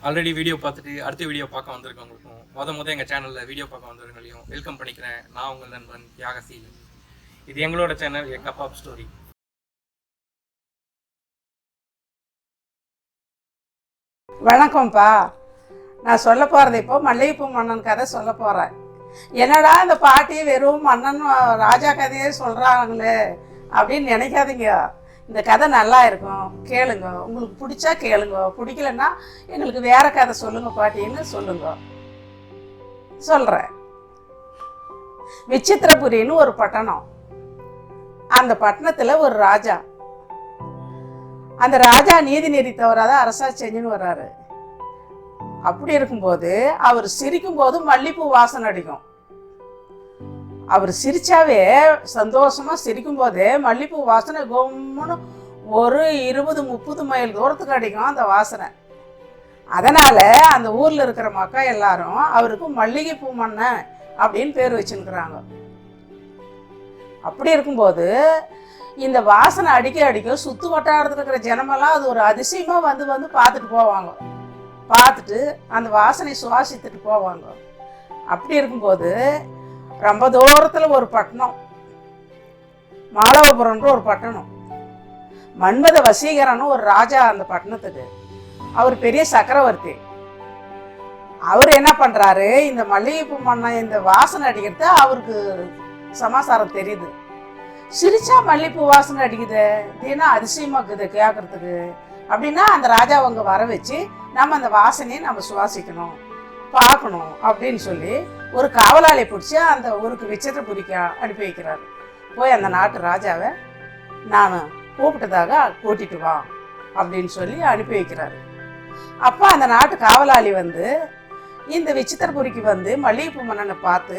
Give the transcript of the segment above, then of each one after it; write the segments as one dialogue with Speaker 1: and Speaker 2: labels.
Speaker 1: Already video பார்த்துட்டு அடுத்த video பார்க்க வந்திருக்கவங்களுக்கும் எங்கள் சேனலில் வீடியோ பார்க்க வந்தவங்களையும் வெல்கம் பண்ணிக்கிறேன். நான் உங்கள் நண்பன் தியாகசீல். இது எங்களோட channel a cup of story.
Speaker 2: வணக்கம்ப்பா. நான் சொல்ல போகிறது இப்போ மல்லிகைப்பூ மன்னன் கதை சொல்ல போகிறேன். என்னடா இந்த பாட்டி வெறும் மன்னன் ராஜா கதையே சொல்கிறாங்களே அப்படின்னு நினைக்காதீங்க. இந்த கதை நல்லா இருக்கும், கேளுங்க. உங்களுக்கு பிடிச்சா கேளுங்க, பிடிக்கலன்னா எங்களுக்கு வேற கதை சொல்லுங்க பாட்டின்னு சொல்லுங்க. சொல்கிறேன். விசித்திரபுரின்னு ஒரு பட்டணம். அந்த பட்டணத்தில் ஒரு ராஜா. அந்த ராஜா நீதி நெறி தவறாத அரசா செஞ்சுன்னு வர்றாரு. அப்படி இருக்கும்போது அவர் சிரிக்கும் போது மல்லிப்பூ வாசனை அடிக்கும். அவர் சிரிச்சாவே சந்தோஷமா சிரிக்கும் போதே மல்லிப்பூ வாசனை கொம்முன்னு ஒரு 20-30 மைல் தூரத்துக்கு அடிக்கும் அந்த வாசனை. அதனால அந்த ஊர்ல இருக்கிற மக்கள் எல்லாரும் அவருக்கு மல்லிகைப்பூ மன்னன் அப்படின்னு பேர் வச்சுருக்கிறாங்க. அப்படி இருக்கும்போது இந்த வாசனை அடிக்க சுத்து வட்டாரத்தில் இருக்கிற ஜனமெல்லாம் அது ஒரு அதிசயமா வந்து வந்து பார்த்துட்டு போவாங்க. பார்த்துட்டு அந்த வாசனை சுவாசித்துட்டு போவாங்க. அப்படி இருக்கும்போது ரொம்ப தூரத்தில் ஒரு பட்டணம், மாளவபுரம்ன்ற ஒரு பட்டணம். மன்மத வசீகரன்னு ஒரு ராஜா அந்த பட்டணத்துக்கு. அவர் பெரிய சக்கரவர்த்தி. அவர் என்ன பண்றாரு, இந்த மல்லிகைப்பூ மன்னன் இந்த வாசனை அடிக்கிறது அவருக்கு சமாசாரம் தெரியுது. சிரிச்சா மல்லிகைப்பூ வாசனை அடிக்குது, இதுனா அதிசயமா இருக்குது கேட்கறதுக்கு. அப்படின்னா அந்த ராஜாவை அங்கே வர வச்சு நம்ம அந்த வாசனையை நம்ம சுவாசிக்கணும், பார்க்கணும் அப்படின்னு சொல்லி ஒரு காவலாளி பிடிச்சி அந்த ஊருக்கு விசித்திரபுரிக்க அனுப்பி வைக்கிறாரு. போய் அந்த நாட்டு ராஜாவை நான் கூப்பிட்டதாக கூட்டிட்டு வா அப்படின்னு சொல்லி அனுப்பி வைக்கிறாரு. அப்போ அந்த நாட்டு காவலாளி வந்து இந்த விசித்திரபுரிக்கு வந்து மல்லிகைப்பூ மன்னனை பார்த்து,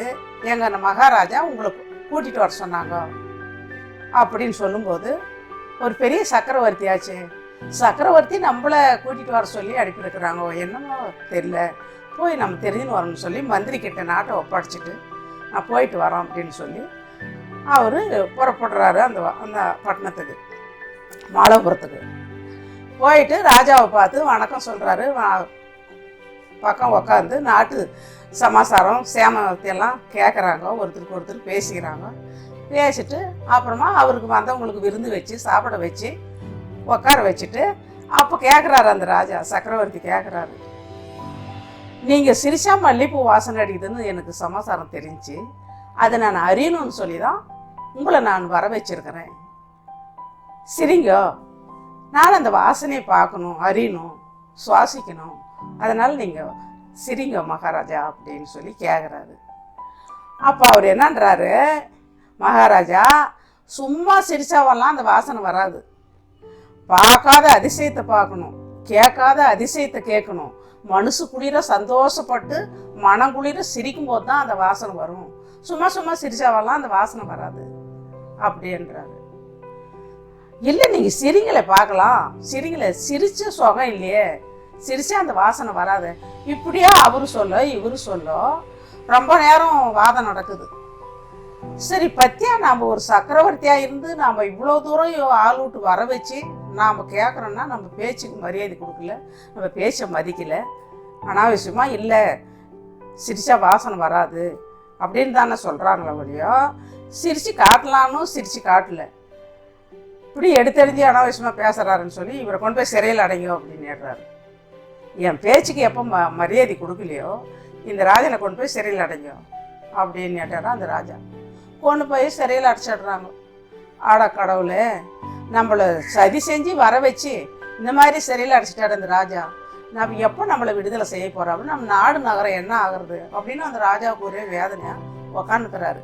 Speaker 2: எங்க அந்த மகாராஜா உங்களை கூட்டிட்டு வர சொன்னாங்க அப்படின்னு சொல்லும்போது, ஒரு பெரிய சக்கரவர்த்தி ஆச்சு, சக்கரவர்த்தி நம்மளை கூட்டிட்டு வர சொல்லி அனுப்பியிருக்கிறாங்க, என்னமோ தெரியல, போய் நம்ம தெரிஞ்சுன்னு வரணும்னு சொல்லி மந்திரி கிட்ட நாட்டை ஒப்படைச்சிட்டு நான் போயிட்டு வரோம் அப்படின்னு சொல்லி அவர் புறப்படுறாரு அந்த அந்த பட்டணத்துக்கு, மாளவபுரத்துக்கு. போயிட்டு ராஜாவை பார்த்து வணக்கம் சொல்கிறாரு. பக்கம் உக்காந்து நாட்டு சமாசாரம் சேமத்தையெல்லாம் கேட்குறாங்க, ஒருத்தருக்கு ஒருத்தர் பேசிக்கிறாங்க. பேசிட்டு அப்புறமா அவருக்கு வந்தவங்களுக்கு விருந்து வச்சு சாப்பிட வச்சு உட்கார வச்சுட்டு அப்போ கேட்குறாரு அந்த ராஜா, சக்கரவர்த்தி கேட்குறாரு, நீங்கள் சிரிச்சா மல்லிப்பூ வாசனை அடிக்குதுன்னு எனக்கு சமாசாரம் தெரிஞ்சு அதை நான் அறியணும்னு சொல்லி தான் உங்களை நான் வர வச்சிருக்கிறேன். சிரிங்க, நான் அந்த வாசனையை பார்க்கணும், அறியணும், சுவாசிக்கணும், அதனால் நீங்கள் சிரிங்க மகாராஜா அப்படின்னு சொல்லி கேட்குறாரு. அப்போ அவர் என்னன்றாரு, மகாராஜா சும்மா சிரிச்சாவெல்லாம் அந்த வாசனை வராது, பார்க்காத அதிசயத்தை பார்க்கணும், கேட்காத அதிசயத்தை கேட்கணும், மனசு குளிர சந்தோஷப்பட்டு மனம் குளிர சிரிக்கும் போது தான் அந்த வாசனை வரும், சும்மா சும்மா சிரிச்சாவெல்லாம் அந்த வாசனை வராது அப்படின்றாரு. இல்லை நீங்கள் சிரிங்களை பார்க்கலாம், சிரிங்களை சிரிச்ச சுகம் இல்லையே, சிரிச்சா அந்த வாசனை வராது. இப்படியே அவரு சொல்ல இவரு சொல்ல ரொம்ப நேரம் வாதம் நடக்குது. சரி பத்தியா, நாம் ஒரு சக்கரவர்த்தியாக இருந்து நாம் இவ்வளோ தூரம் ஆள் விட்டு வர வச்சு நாம் கேட்குறோன்னா நம்ம பேச்சுக்கு மரியாதை கொடுக்கல, நம்ம பேச்சை மதிக்கலை, அனாவசியமாக இல்லை சிரிச்சா வாசனை வராது அப்படின்னு தானே சொல்கிறாங்களே ஒழியோ சிரித்து காட்டலான்னு சிரித்து காட்டல. இப்படி எடுத்தெறிஞ்சி அனாவசியமாக பேசுகிறாருன்னு சொல்லி இவரை கொண்டு போய் சிறையில் அடைங்க அப்படின்னு ஏடுறாரு. என் பேச்சுக்கு எப்போ மரியாதை கொடுக்கலையோ இந்த ராஜனை கொண்டு போய் சிறையில் அடைங்க அப்படின்னு கேட்டாரா அந்த ராஜா. கொண்டு போய் சிறையில் அடைச்சிடுறாங்க. ஆட கடவுளே, நம்மளை சதி செஞ்சு வர வச்சு இந்த மாதிரி சிறையில் அடைச்சிட்டாரு அந்த ராஜா, நம்ம எப்போ நம்மளை விடுதலை செய்ய போகிறோம் அப்படின்னு நம்ம நாடு நகரம் என்ன ஆகுறது அப்படின்னு அந்த ராஜாவுக்கு ஒரே வேதனையாக உக்காந்துக்கிறாரு.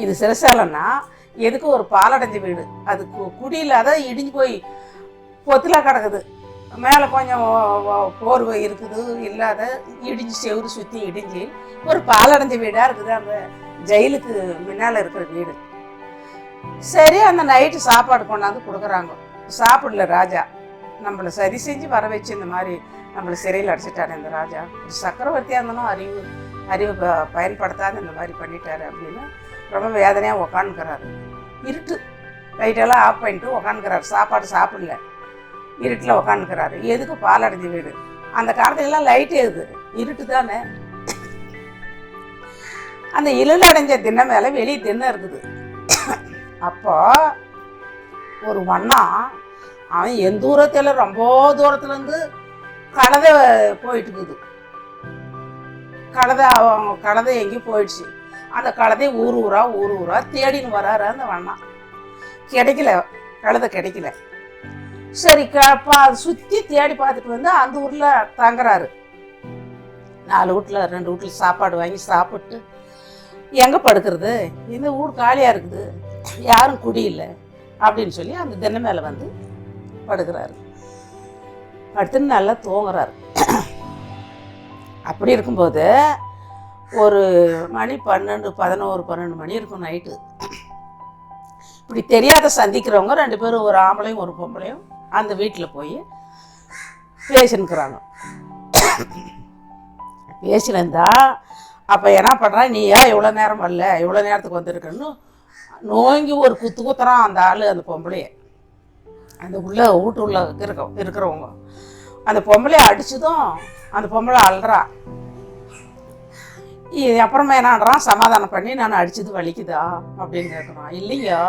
Speaker 2: இது சிறைசாலைன்னா எதுக்கு ஒரு பாலடைஞ்ச வீடு, அது குடியில்லாத இடிஞ்சு போய் பொத்திலாக கிடக்குது, மேலே கொஞ்சம் போர்வை இருக்குது இல்லாத இடிஞ்சு செவுறு சுற்றி இடிஞ்சு ஒரு பாலடைஞ்ச வீடாக இருக்குது அந்த ஜெயிலுக்கு முன்னால் இருக்கிற வீடு. சரி அந்த நைட்டு சாப்பாடு கொண்டாந்து கொடுக்குறாங்க. சாப்பிடல ராஜா, நம்மளை சரி செஞ்சு வர வச்சு இந்த மாதிரி நம்மளை சிறையில் அடிச்சிட்டாரு இந்த ராஜா, சக்கரவர்த்தியாக இருந்தாலும் அறிவு பயன்படுத்தாத இந்த மாதிரி பண்ணிட்டாரு அப்படின்னு ரொம்ப வேதனையாக உக்காந்துக்கிறாரு. இருட்டு லைட்டெல்லாம் ஆஃப் பண்ணிட்டு உக்காந்துக்கிறாரு, சாப்பாடு சாப்பிடல, இருட்டில் உக்காந்துக்கிறாரு. எதுக்கு பாலடைஞ்ச வீடு அந்த காலத்துலலாம் லைட் எது இருட்டு தானே. அந்த இருள் அடைஞ்ச திண்ணை மேலே வெளியே திண்ணை இருக்குது. அப்போ ஒரு வண்ணா அவன் எந்த தூரத்தில் ரொம்ப தூரத்துலேருந்து கழுதை போயிட்டு இருக்குது. கழுதை எங்கேயும் போயிடுச்சு. அந்த கழுதை ஊர் ஊரா தேடின்னு வராரு அந்த வண்ணா. கிடைக்கல, கழுதை கிடைக்கல. சரி சுற்றி தேடி பார்த்துட்டு வந்து அந்த ஊரில் தங்குறாரு. 4 வீட்டில் 2 வீட்டில் சாப்பாடு வாங்கி சாப்பிட்டு எங்கே படுக்கிறது, இந்த ஊர் காலியாக இருக்குது, யாரும் குடியில்லை அப்படின்னு சொல்லி அந்த திண்ணை மேலே வந்து படுக்கிறாரு. படுத்துன்னு நல்லா தூங்குறாரு. அப்படி இருக்கும்போது ஒரு மணி 12 மணி இருக்கும் நைட்டு. இப்படி தெரியாத சந்திக்கிறவங்க 2 பேரும், ஒரு ஆம்பளையும் ஒரு பொம்பளையும் அந்த வீட்டில் போய் பேசினுக்கிறாங்க. பேசினந்தா அப்போ என்ன பண்ணுறான், நீ ஏன் இவ்வளோ நேரம் வரல, இவ்வளோ நேரத்துக்கு வந்திருக்கன்னு நோங்கி ஒரு குத்துறான் அந்த ஆள் அந்த பொம்பளைய. அந்த வீட்டு உள்ள இருக்கிறவங்க அந்த பொம்பளைய அடிச்சதும் அந்த பொம்பளை அழுறா. அப்புறமா என்னன்றான், சமாதானம் பண்ணி நான் அடிச்சது வலிக்குதா அப்படின்னு கேட்குறான். இல்லையா,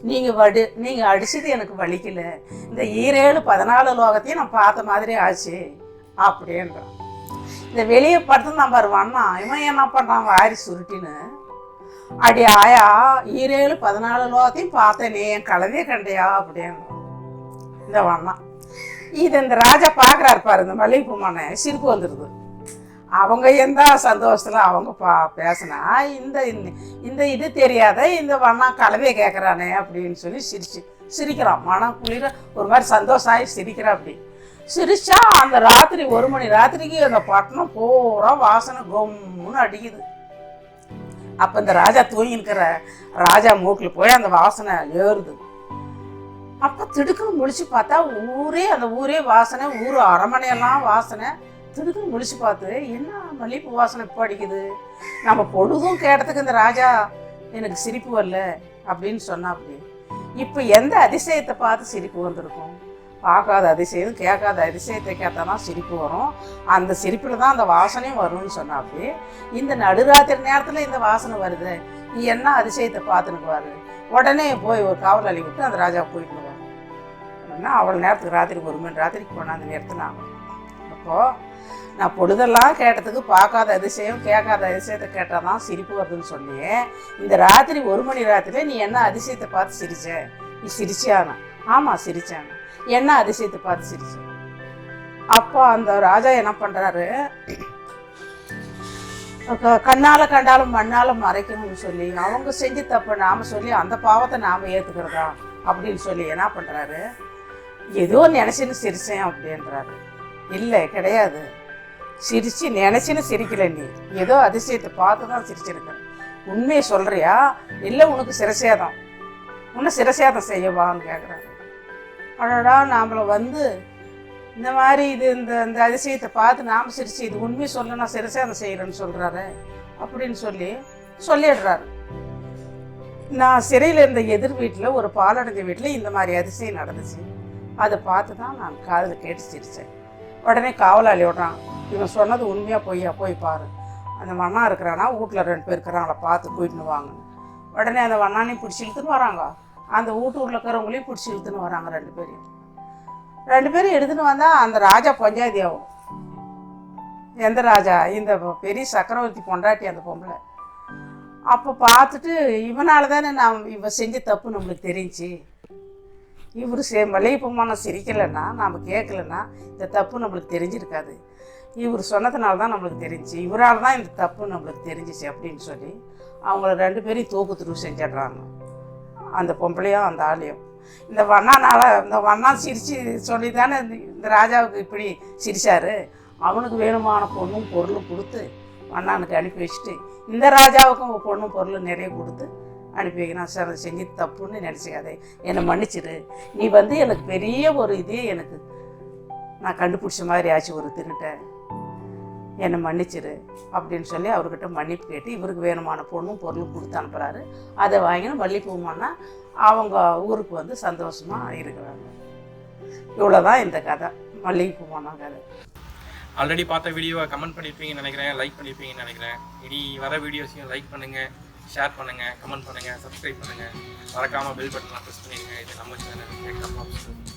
Speaker 2: நீங்கள் அடிச்சது எனக்கு வலிக்கல, இந்த 7-14 லோகத்தையும் நான் பார்த்த மாதிரி ஆச்சு அப்படின்றான். இந்த வெளியே படுத்து நான் வருவான்னா இவன் என்ன பண்ணுறான், வாரி சுருட்டின்னு அடி ஆயா 7-14 லோகத்தையும் பார்த்தேனே, என் கலவையே கண்டையா அப்படின்னு இந்த வண்ணா. இது இந்த ராஜா பார்க்குறாரு பாரு, இந்த மல்லிகைப்பூ மண்ணை சிரிப்பு வந்துடுது. அவங்க எந்த சந்தோஷத்தில் அவங்க பேசினா இந்த இது தெரியாத இந்த வண்ணா கலவையை கேட்குறானே அப்படின்னு சொல்லி சிரிக்கிறான். மனம் குளிர ஒரு மாதிரி சந்தோஷம் ஆகி சிரிக்கிறான். அப்படி சிரிச்சா அந்த ராத்திரி 1 மணி ராத்திரிக்கு அந்த பட்டணம் பூரா வாசனை கொம்முன்னு அடிக்குது. அப்போ இந்த ராஜா தூங்கிருக்கிற ராஜா மூக்கில் போய் அந்த வாசனை ஏறுது. அப்போ திடுக்குன்னு முழிச்சு பார்த்தா அந்த ஊரே வாசனை, ஊர் அரமனையெல்லாம் வாசனை. திடுக்குன்னு முழிச்சு பார்த்து என்ன மல்லிகைப்பூ வாசனை இப்போ அடிக்குது, நம்ம பொழுதும் கேட்டதுக்கு இந்த ராஜா எனக்கு சிரிப்பு வரல அப்படின்னு சொன்னா. அப்படி இப்போ எந்த அதிசயத்தை பார்த்து சிரிப்பு வந்திருக்கும், பார்க்காத அதிசயம் கேட்காத அதிசயத்தை கேட்டால் தான் சிரிப்பு வரும். அந்த சிரிப்பில் தான் அந்த வாசனையும் வரும்னு சொன்னா. அப்படி இந்த நடுராத்திரி நேரத்தில் இந்த வாசனை வருது, நீ என்ன அதிசயத்தை பார்த்துனுக்குவாரு. உடனே போய் ஒரு காவலாளி விட்டு அந்த ராஜா போயிட்டு அப்படின்னா அவ்வளோ நேரத்துக்கு ராத்திரி 1 மணி ராத்திரிக்கு கொண்டாந்து நிறுத்தினாங்க. அப்போது நான் பொழுதெல்லாம் கேட்டதுக்கு பார்க்காத அதிசயம் கேட்காத அதிசயத்தை கேட்டால் தான் சிரிப்பு வருதுன்னு சொல்லி, இந்த ராத்திரி 1 மணி ராத்திரியில் நீ என்ன அதிசயத்தை பார்த்து சிரிச்ச, நீ சிரிச்சியானா? ஆமாம் சிரிச்சாங்க. என்ன அதிசயத்தை பார்த்து சிரிச்ச? அப்போ அந்த ராஜா என்ன பண்ணுறாரு, கண்ணால் கண்டாலும் மண்ணால் மறைக்கணும்னு சொல்லி அவங்க செஞ்சு தப்பு நாம் சொல்லி அந்த பாவத்தை நாம் ஏற்றுக்கிறதா அப்படின்னு சொல்லி என்ன பண்ணுறாரு, ஏதோ நினச்சின்னு சிரிச்சேன் அப்படின்றாரு. இல்லை கிடையாது, சிரிச்சு நினச்சின்னு சிரிக்கல, நீ ஏதோ அதிசயத்தை பார்த்து தான் சிரிச்சிருக்க. உண்மையை சொல்கிறியா இல்லை உனக்கு சிரசேதம், உன்னை சிரசேதம் செய்யவான்னு கேட்குறாரு. அடடா நாமளை வந்து இந்த மாதிரி இந்த அதிசயத்தை பார்த்து நாம் சிரிச்சு இது உண்மையை சொல்ல நான் சிரசேதம் செய்கிறேன்னு சொல்கிறாரு அப்படின்னு சொல்லிடுறாரு. நான் சிறையில் இருந்த எதிர் வீட்டில் ஒரு பாலடைஞ்ச வீட்டில் இந்த மாதிரி அதிசயம் நடந்துச்சு, அதை பார்த்து தான் நான் காதில் கேட்டு சிரித்தேன். உடனே காவலாளி விடுறான், இவன் சொன்னது உண்மையாக பொய்யா போய் பாரு, அந்த வண்ணா இருக்கிறானா வீட்டில் 2 பேர் இருக்கிறாங்களா பார்த்து போயிட்டுன்னு வாங்க. உடனே அந்த வண்ணானையும் பிடிச்சி இழுத்துன்னு வராங்க, அந்த வீட்டுக்குள்ள இருக்கிறவங்களையும் பிடிச்சி இழுத்துன்னு வராங்க. 2 பேரும் எடுத்துன்னு வந்தால் அந்த ராஜா பஞ்சாயத்து ஆகும். எந்த ராஜா, இந்த பெரிய சக்கரவர்த்தி பொண்டாட்டி அந்த பொம்பளை. அப்போ பார்த்துட்டு இவனால தானே இவன் செஞ்ச தப்பு நம்மளுக்கு தெரிஞ்சு, இவர் மல்லிகைப்பூமான சிரிக்கலைன்னா நாம் கேட்கலன்னா இந்த தப்பு நம்மளுக்கு தெரிஞ்சிருக்காது, இவர் சொன்னதுனால தான் நம்மளுக்கு தெரிஞ்சு, இவரால் தான் இந்த தப்பு நம்மளுக்கு தெரிஞ்சிச்சு அப்படின்னு சொல்லி அவங்கள 2 பேரையும் தூக்கு துருவு செஞ்சிடுறாங்க, அந்த பொம்பளையும் அந்த ஆளையும். இந்த வண்ணா சிரித்து சொல்லி தானே இந்த ராஜாவுக்கு இப்படி சிரிச்சாரு. அவனுக்கு வேணுமான பொண்ணும் பொருளும் கொடுத்து வண்ணானுக்கு அனுப்பி வச்சுட்டு இந்த ராஜாவுக்கும் பொண்ணும் பொருளும் நிறைய கொடுத்து அனுப்பி வைக்கணும். சார் செஞ்சு தப்புன்னு நினச்சிக்காதே, என்னை மன்னிச்சிடு, நீ வந்து எனக்கு பெரிய ஒரு இதே எனக்கு நான் கண்டுபிடிச்ச மாதிரி ஆச்சு, ஒரு திருட்டை, என்னை மன்னிச்சிரு அப்படின்னு சொல்லி அவர்கிட்ட மன்னிப்பு கேட்டு இவருக்கு வேணுமான பொண்ணும் பொருளும் கொடுத்து அனுப்புகிறாரு. அதை வாங்கினா மல்லிகைப்பூமானா அவங்க ஊருக்கு வந்து சந்தோஷமாக இருக்கிறாங்க. இவ்வளோதான் இந்த கதை, மல்லிகைப்பூமான கதை.
Speaker 1: ஆல்ரெடி பார்த்த வீடியோவை கமெண்ட் பண்ணியிருப்பீங்கன்னு நினைக்கிறேன், லைக் பண்ணியிருப்பீங்கன்னு நினைக்கிறேன். இனி வர வீடியோஸையும் லைக் பண்ணுங்கள், ஷேர் பண்ணுங்கள், கமெண்ட் பண்ணுங்கள், சப்ஸ்கிரைப் பண்ணுங்கள். மறக்காமல் பெல் பட்டன்லாம் ப்ரெஸ் பண்ணிடுங்க. இது நம்ம சேனல்.